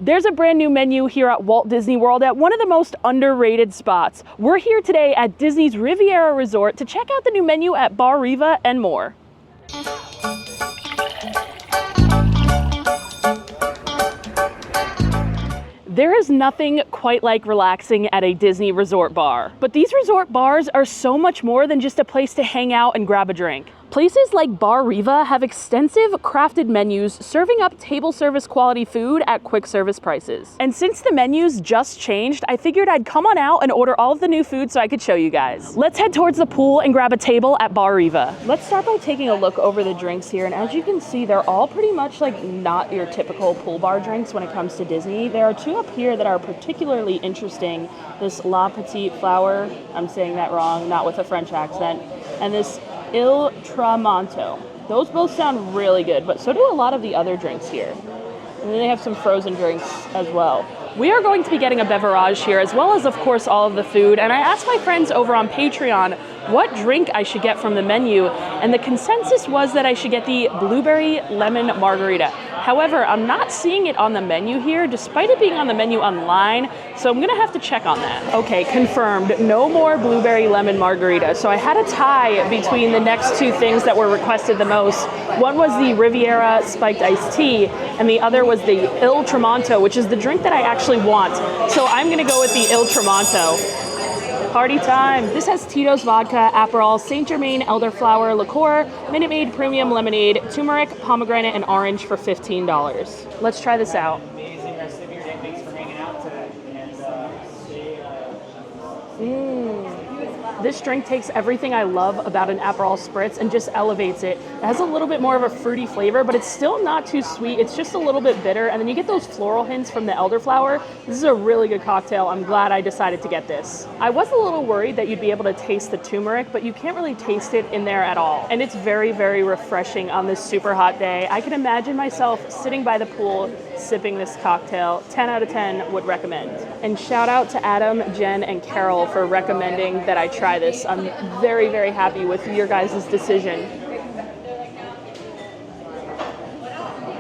There's a brand new menu here at Walt Disney World at one of the most underrated spots. We're here today at Disney's Riviera Resort to check out the new menu at Bar Riva and more. There is nothing quite like relaxing at a Disney resort bar. But these resort bars are so much more than just a place to hang out and grab a drink. Places like Bar Riva have extensive crafted menus serving up table service quality food at quick service prices. And since the menus just changed, I figured I'd come on out and order all of the new food so I could show you guys. Let's head towards the pool and grab a table at Bar Riva. Let's start by taking a look over the drinks here, and as you can see, they're all pretty much like not your typical pool bar drinks when it comes to Disney. There are two up here that are particularly interesting. This La Petite Flower, I'm saying that wrong, not with a French accent, and this Il Tramanto. Those both sound really good, but so do a lot of the other drinks here. And then they have some frozen drinks as well. We are going to be getting a beverage here, as well as, of course, all of the food. And I asked my friends over on Patreon what drink I should get from the menu, and the consensus was that I should get the blueberry lemon margarita. However, I'm not seeing it on the menu here, despite it being on the menu online, so I'm gonna have to check on that. Okay, confirmed, no more blueberry lemon margarita. So I had a tie between the next two things that were requested the most. One was the Riviera spiked iced tea, and the other was the Il Tramanto, which is the drink that I actually want. So I'm gonna go with the Il Tramanto. Party time. This has Tito's vodka, Aperol, Saint Germain elderflower liqueur, Minute Maid premium lemonade, turmeric, pomegranate, and orange for $15. Let's try this out. Amazing rest of your day. Thanks for hanging out today. This drink takes everything I love about an Aperol Spritz and just elevates it. It has a little bit more of a fruity flavor, but it's still not too sweet. It's just a little bit bitter, and then you get those floral hints from the elderflower. This is a really good cocktail. I'm glad I decided to get this. I was a little worried that you'd be able to taste the turmeric, but you can't really taste it in there at all. And it's very, very refreshing on this super hot day. I can imagine myself sitting by the pool, sipping this cocktail. 10 out of 10 would recommend. And shout out to Adam, Jen, and Carol for recommending that I try this. I'm very, very happy with your guys' decision.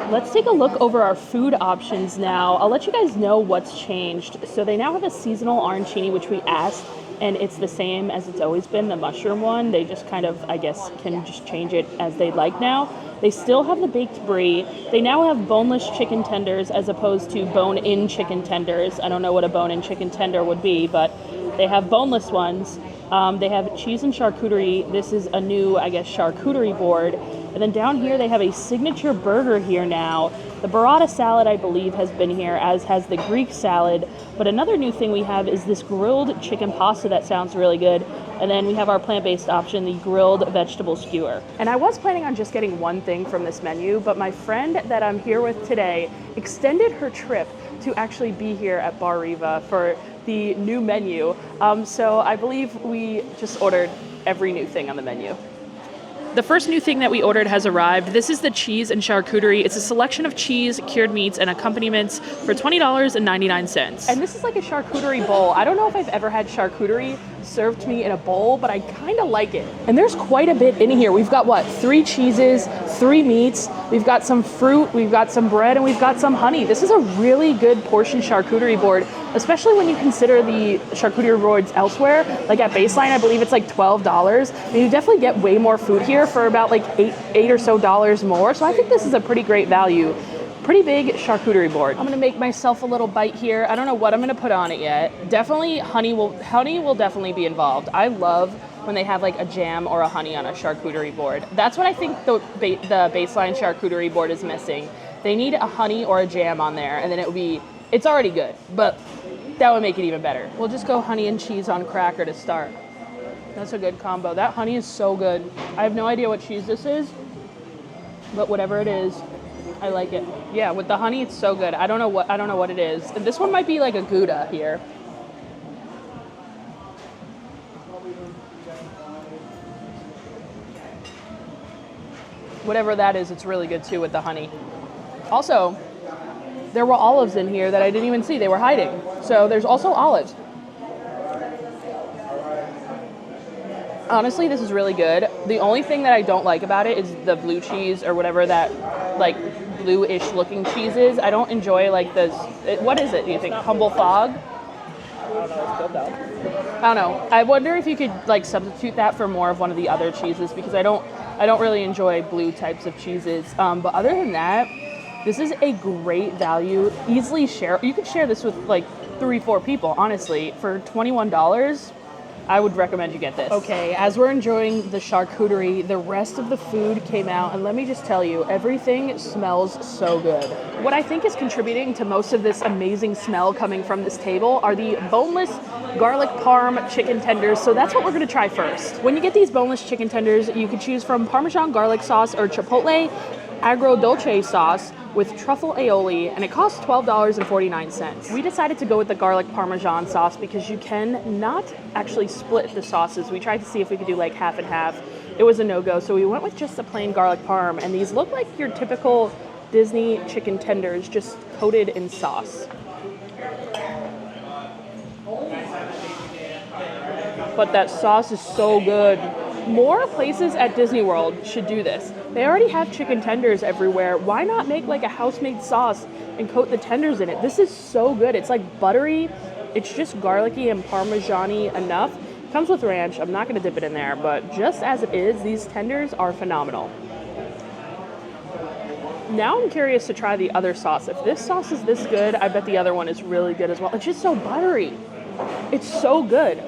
Let's take a look over our food options now. I'll let you guys know what's changed. So they now have a seasonal arancini, which we asked, and it's the same as it's always been, the mushroom one. They just kind of, I guess, can just change it as they'd like now. They still have the baked brie. They now have boneless chicken tenders as opposed to bone-in chicken tenders. I don't know what a bone-in chicken tender would be, but they have boneless ones. They have cheese and charcuterie. This is a new, I guess, charcuterie board. And then down here, they have a signature burger here now. The burrata salad, I believe, has been here, as has the Greek salad. But another new thing we have is this grilled chicken pasta that sounds really good. And then we have our plant-based option, the grilled vegetable skewer. And I was planning on just getting one thing from this menu, but my friend that I'm here with today extended her trip to actually be here at Bar Riva for the new menu. So I believe we just ordered every new thing on the menu. The first new thing that we ordered has arrived. This is the cheese and charcuterie. It's a selection of cheese, cured meats, and accompaniments for $20.99. And this is like a charcuterie bowl. I don't know if I've ever had charcuterie served to me in a bowl, but I kind of like it. And there's quite a bit in here. We've got, 3 cheeses, 3 meats, we've got some fruit, we've got some bread, and we've got some honey. This is a really good portion charcuterie board, especially when you consider the charcuterie boards elsewhere. Like at Baseline, I believe it's like $12. And you definitely get way more food here for about like $8 or so more. So I think this is a pretty great value. Pretty big charcuterie board. I'm gonna make myself a little bite here. I don't know what I'm gonna put on it yet. Definitely honey will definitely be involved. I love when they have like a jam or a honey on a charcuterie board. That's what I think the Baseline charcuterie board is missing. They need a honey or a jam on there, and then it's already good, but that would make it even better. We'll just go honey and cheese on cracker to start. That's a good combo. That honey is so good. I have no idea what cheese this is, but whatever it is, I like it. Yeah, with the honey, it's so good. I don't know what it is. This one might be like a Gouda here. Whatever that is, it's really good too with the honey. Also, there were olives in here that I didn't even see. They were hiding. So there's also olives. Honestly, this is really good. The only thing that I don't like about it is the blue cheese or whatever that, like, blue-ish looking cheeses. I don't enjoy like this. What is it, do you think? Humble Fog? I don't know. It's good though. I don't know. I wonder if you could like substitute that for more of one of the other cheeses, because I don't really enjoy blue types of cheeses. But other than that, this is a great value. Easily share. You could share this with like 3-4 people, honestly. For $21, I would recommend you get this. Okay, as we're enjoying the charcuterie, the rest of the food came out, and let me just tell you, everything smells so good. What I think is contributing to most of this amazing smell coming from this table are the boneless garlic parm chicken tenders, so that's what we're gonna try first. When you get these boneless chicken tenders, you can choose from Parmesan garlic sauce or Chipotle agrodolce sauce with truffle aioli, and it costs $12.49. We decided to go with the garlic Parmesan sauce because you can not actually split the sauces. We tried to see if we could do like half and half. It was a no-go, so we went with just a plain garlic parm, and these look like your typical Disney chicken tenders, just coated in sauce. But that sauce is so good. More places at Disney World should do this. They already have chicken tenders everywhere. Why not make like a house-made sauce and coat the tenders in it? This is so good. It's like buttery. It's just garlicky and Parmesan-y enough. Comes with ranch. I'm not gonna dip it in there, but just as it is, these tenders are phenomenal. Now I'm curious to try the other sauce. If this sauce is this good, I bet the other one is really good as well. It's just so buttery. It's so good.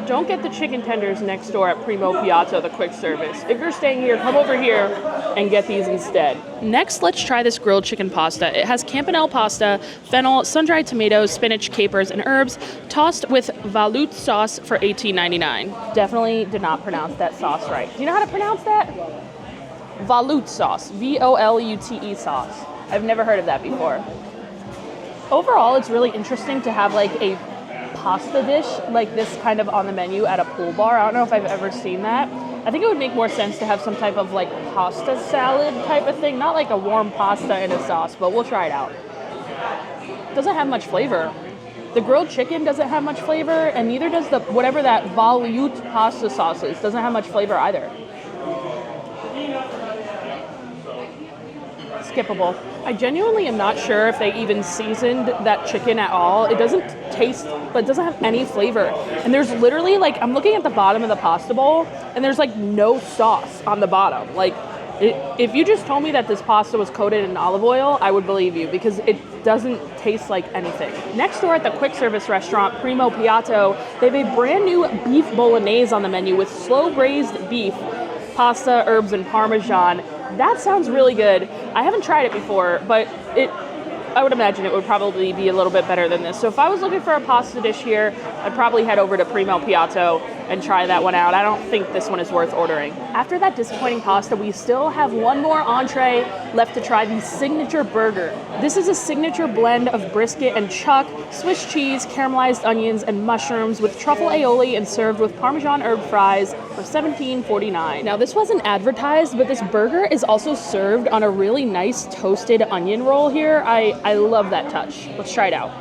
Don't get the chicken tenders next door at Primo Piatto, the quick service. If you're staying here, come over here and get these instead. Next, let's try this grilled chicken pasta. It has campanelle pasta, fennel, sun-dried tomatoes, spinach, capers, and herbs, tossed with veloute sauce for $18.99. Definitely did not pronounce that sauce right. Do you know how to pronounce that? Veloute sauce, V-O-L-U-T-E sauce. I've never heard of that before. Overall, it's really interesting to have like a pasta dish like this kind of on the menu at a pool bar. I don't know if I've ever seen that. I think it would make more sense to have some type of like pasta salad type of thing, not like a warm pasta in a sauce, but we'll try it out. Doesn't have much flavor. The grilled chicken doesn't have much flavor, and neither does the whatever that veloute pasta sauce is. Doesn't have much flavor either. Skippable. I genuinely am not sure if they even seasoned that chicken at all. It doesn't taste, but it doesn't have any flavor. And there's literally like, I'm looking at the bottom of the pasta bowl, and there's like no sauce on the bottom. Like, if you just told me that this pasta was coated in olive oil, I would believe you, because it doesn't taste like anything. Next door at the quick service restaurant, Primo Piatto, they have a brand new beef bolognese on the menu with slow braised beef, pasta, herbs, and Parmesan. That sounds really good. I haven't tried it before, but I would imagine it would probably be a little bit better than this. So if I was looking for a pasta dish here, I'd probably head over to Primo Piatto and try that one out. I don't think this one is worth ordering. After that disappointing pasta, we still have one more entree left to try, the signature burger. This is a signature blend of brisket and chuck, Swiss cheese, caramelized onions, and mushrooms with truffle aioli, and served with Parmesan herb fries for $17.49. Now this wasn't advertised, but this burger is also served on a really nice toasted onion roll here. I love that touch. Let's try it out.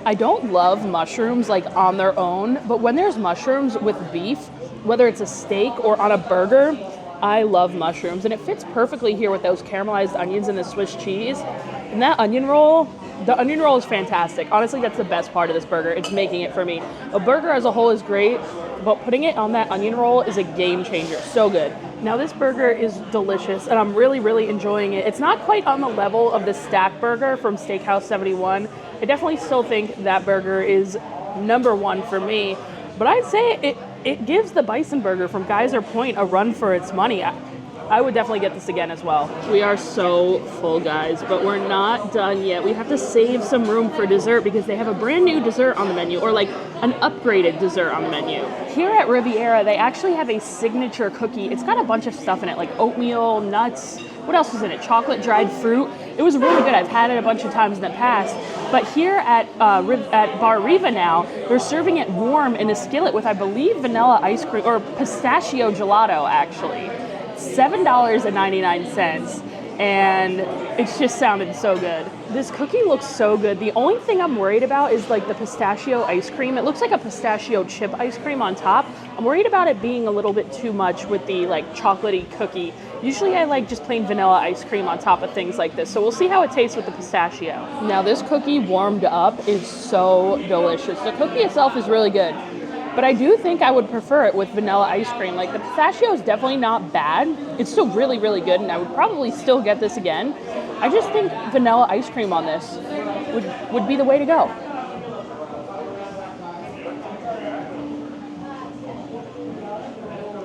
I don't love mushrooms like on their own, but when there's mushrooms with beef, whether it's a steak or on a burger, I love mushrooms, and it fits perfectly here with those caramelized onions and the Swiss cheese. And that onion roll, the onion roll is fantastic. Honestly, that's the best part of this burger. It's making it for me. A burger as a whole is great, but putting it on that onion roll is a game changer. So good. Now this burger is delicious, and I'm really, really enjoying it. It's not quite on the level of the stack burger from Steakhouse 71. I definitely still think that burger is number one for me, but I'd say it gives the bison burger from Geyser Point a run for its money. I would definitely get this again as well. We are so full, guys, but we're not done yet. We have to save some room for dessert because they have a brand new dessert on the menu, or like an upgraded dessert on the menu. Here at Riviera, they actually have a signature cookie. It's got a bunch of stuff in it, like oatmeal, nuts. What else was in it? Chocolate, dried fruit. It was really good. I've had it a bunch of times in the past. But here at Bar Riva now, they're serving it warm in a skillet with, I believe, vanilla ice cream, or pistachio gelato, actually. $7.99. and it's just sounded so good. This cookie looks so good. The only thing I'm worried about is like the pistachio ice cream. It looks like a pistachio chip ice cream on top. I'm worried about it being a little bit too much with the like chocolatey cookie. Usually I like just plain vanilla ice cream on top of things like this. So we'll see how it tastes with the pistachio. Now this cookie warmed up is so delicious. The cookie itself is really good. But I do think I would prefer it with vanilla ice cream. Like the pistachio is definitely not bad. It's still really, really good, and I would probably still get this again. I just think vanilla ice cream on this would be the way to go.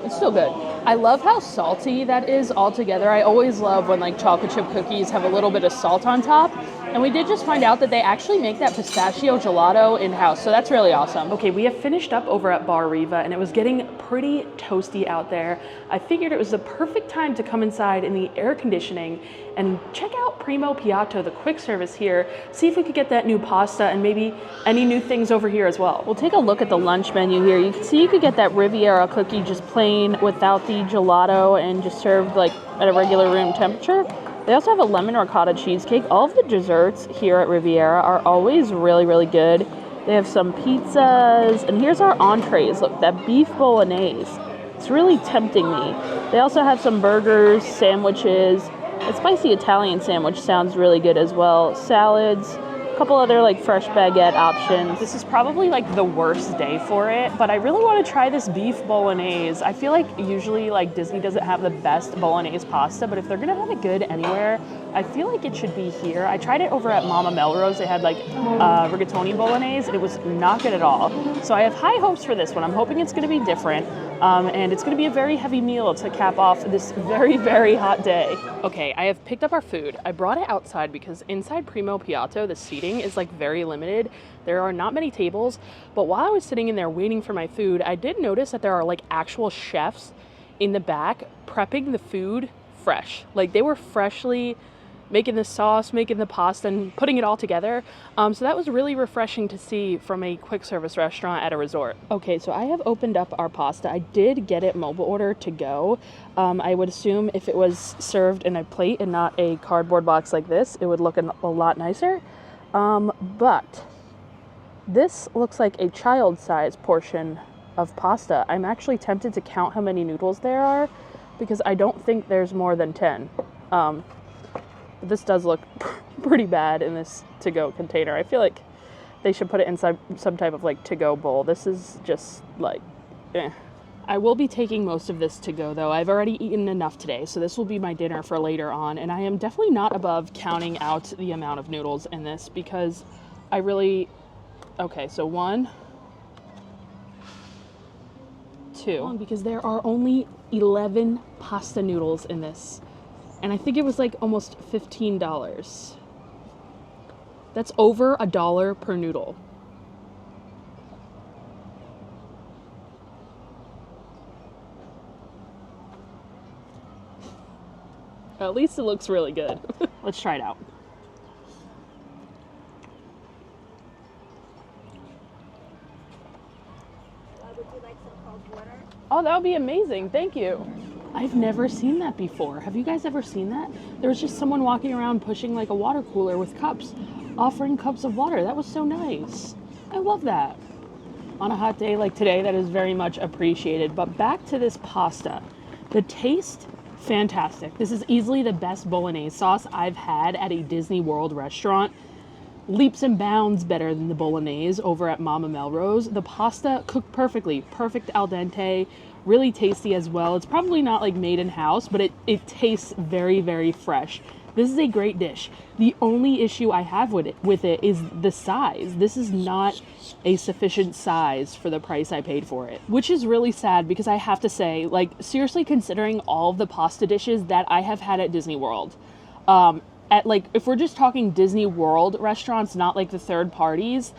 It's still good. I love how salty that is altogether. I always love when like chocolate chip cookies have a little bit of salt on top. And we did just find out that they actually make that pistachio gelato in-house, so that's really awesome. Okay, we have finished up over at Bar Riva, and it was getting pretty toasty out there. I figured it was the perfect time to come inside in the air conditioning and check out Primo Piatto, the quick service here, see if we could get that new pasta and maybe any new things over here as well. We'll take a look at the lunch menu here. You can see you could get that Riviera cookie just plain without the gelato and just served like at a regular room temperature. They also have a lemon ricotta cheesecake. All of the desserts here at Riviera are always really, really good. They have some pizzas, and here's our entrees. Look, that beef bolognese. It's really tempting me. They also have some burgers, sandwiches. A spicy Italian sandwich sounds really good as well. Salads, a couple other like fresh baguette options. This is probably like the worst day for it, but I really want to try this beef bolognese. I feel like usually like Disney doesn't have the best bolognese pasta, but if they're gonna have it good anywhere, I feel like it should be here. I tried it over at Mama Melrose. They had like rigatoni bolognese, and it was not good at all. So I have high hopes for this one. I'm hoping it's gonna be different. And it's going to be a very heavy meal to cap off this very, very hot day. Okay, I have picked up our food. I brought it outside because inside Primo Piatto, the seating is like very limited. There are not many tables, but while I was sitting in there waiting for my food, I did notice that there are like actual chefs in the back prepping the food fresh. Like they were freshly making the sauce, making the pasta, and putting it all together. So that was really refreshing to see from a quick service restaurant at a resort. Okay, so I have opened up our pasta. I did get it mobile order to go. I would assume if it was served in a plate and not a cardboard box like this, it would look a lot nicer. But this looks like a child-sized portion of pasta. I'm actually tempted to count how many noodles there are because I don't think there's more than 10. This does look pretty bad in this to-go container. I feel like they should put it inside some type of like to-go bowl. This is just like, eh. I will be taking most of this to go though. I've already eaten enough today, so this will be my dinner for later on. And I am definitely not above counting out the amount of noodles in this because I really, okay, so 1, 2, because there are only 11 pasta noodles in this. And I think it was like almost $15. That's over $1 per noodle. At least it looks really good. Let's try it out. Would you like some cold water? Oh, that would be amazing. Thank you. I've never seen that before. Have you guys ever seen that? There was just someone walking around pushing like a water cooler with cups, offering cups of water. That was so nice. I love that. On a hot day like today, that is very much appreciated. But back to this pasta. The taste, fantastic. This is easily the best bolognese sauce I've had at a Disney World restaurant. Leaps and bounds better than the bolognese over at Mama Melrose. The pasta cooked perfectly, perfect al dente, really tasty as well. It's probably not like made in house, but it tastes very, very fresh. This is a great dish. The only issue I have with it is the size. This is not a sufficient size for the price I paid for it, which is really sad because I have to say, like, seriously considering all of the pasta dishes that I have had at Disney World, at like, if we're just talking Disney World restaurants, not like the third parties,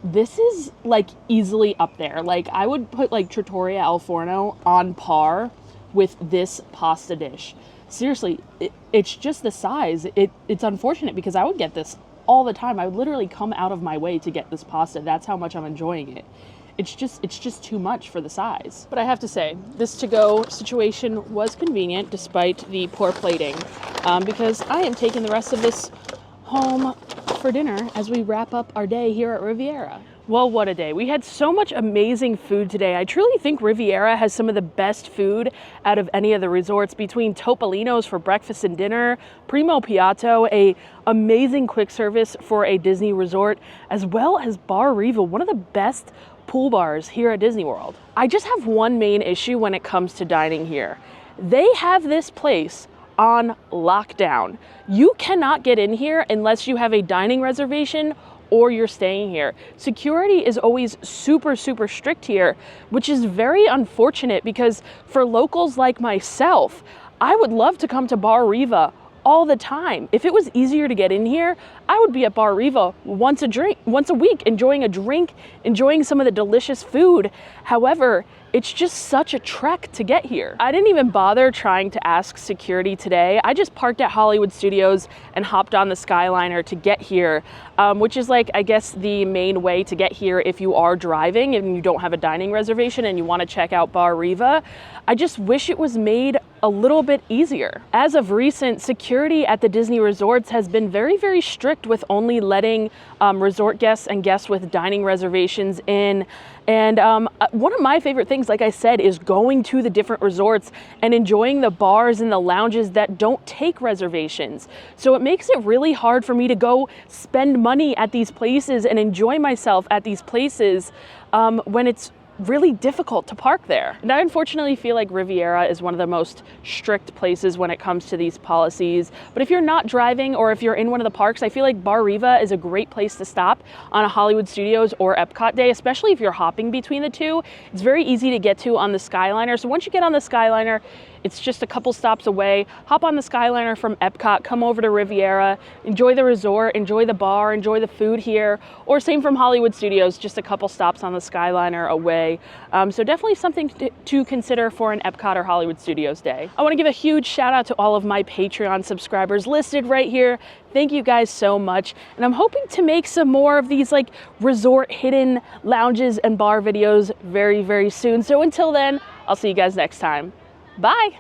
this is like easily up there. Like I would put like Trattoria Al Forno on par with this pasta dish. Seriously, it's just the size. It's unfortunate because I would get this all the time. I would literally come out of my way to get this pasta. That's how much I'm enjoying it. it's just too much for the size. But I have to say, this to-go situation was convenient despite the poor plating, because I am taking the rest of this home for dinner as we wrap up our day here at Riviera. Well, what a day. We had so much amazing food today. I truly think Riviera has some of the best food out of any of the resorts, between Topolino's for breakfast and dinner, Primo Piatto, a amazing quick service for a Disney resort, as well as Bar Riva, one of the best pool bars here at Disney World. I just have one main issue when it comes to dining here. They have this place on lockdown. You cannot get in here unless you have a dining reservation or you're staying here. Security is always super strict here, which is very unfortunate, because for locals like myself, I would love to come to Bar Riva all the time. If it was easier to get in here, I would be at Bar Riva once a week, enjoying a drink, enjoying some of the delicious food. However, it's just such a trek to get here. I didn't even bother trying to ask security today. I just parked at Hollywood Studios and hopped on the Skyliner to get here, which is like, I guess, the main way to get here if you are driving and you don't have a dining reservation and you want to check out Bar Riva. I just wish it was made a little bit easier. As of recent, security at the Disney resorts has been very strict with only letting resort guests and guests with dining reservations in. And one of my favorite things, like I said, is going to the different resorts and enjoying the bars and the lounges that don't take reservations. So it makes it really hard for me to go spend money at these places and enjoy myself at these places when it's really difficult to park there. And I unfortunately feel like Riviera is one of the most strict places when it comes to these policies. But if you're not driving, or if you're in one of the parks, I feel like Bar Riva is a great place to stop on a Hollywood Studios or Epcot day, especially if you're hopping between the two. It's very easy to get to on the Skyliner. So once you get on the Skyliner, it's just a couple stops away. Hop on the Skyliner from Epcot, come over to Riviera, enjoy the resort, enjoy the bar, enjoy the food here, or same from Hollywood Studios, just a couple stops on the Skyliner away. So definitely something to consider for an Epcot or Hollywood Studios day. I want to give a huge shout out to all of my Patreon subscribers listed right here. Thank you guys so much. And I'm hoping to make some more of these like resort hidden lounges and bar videos very soon. So until then, I'll see you guys next time. Bye.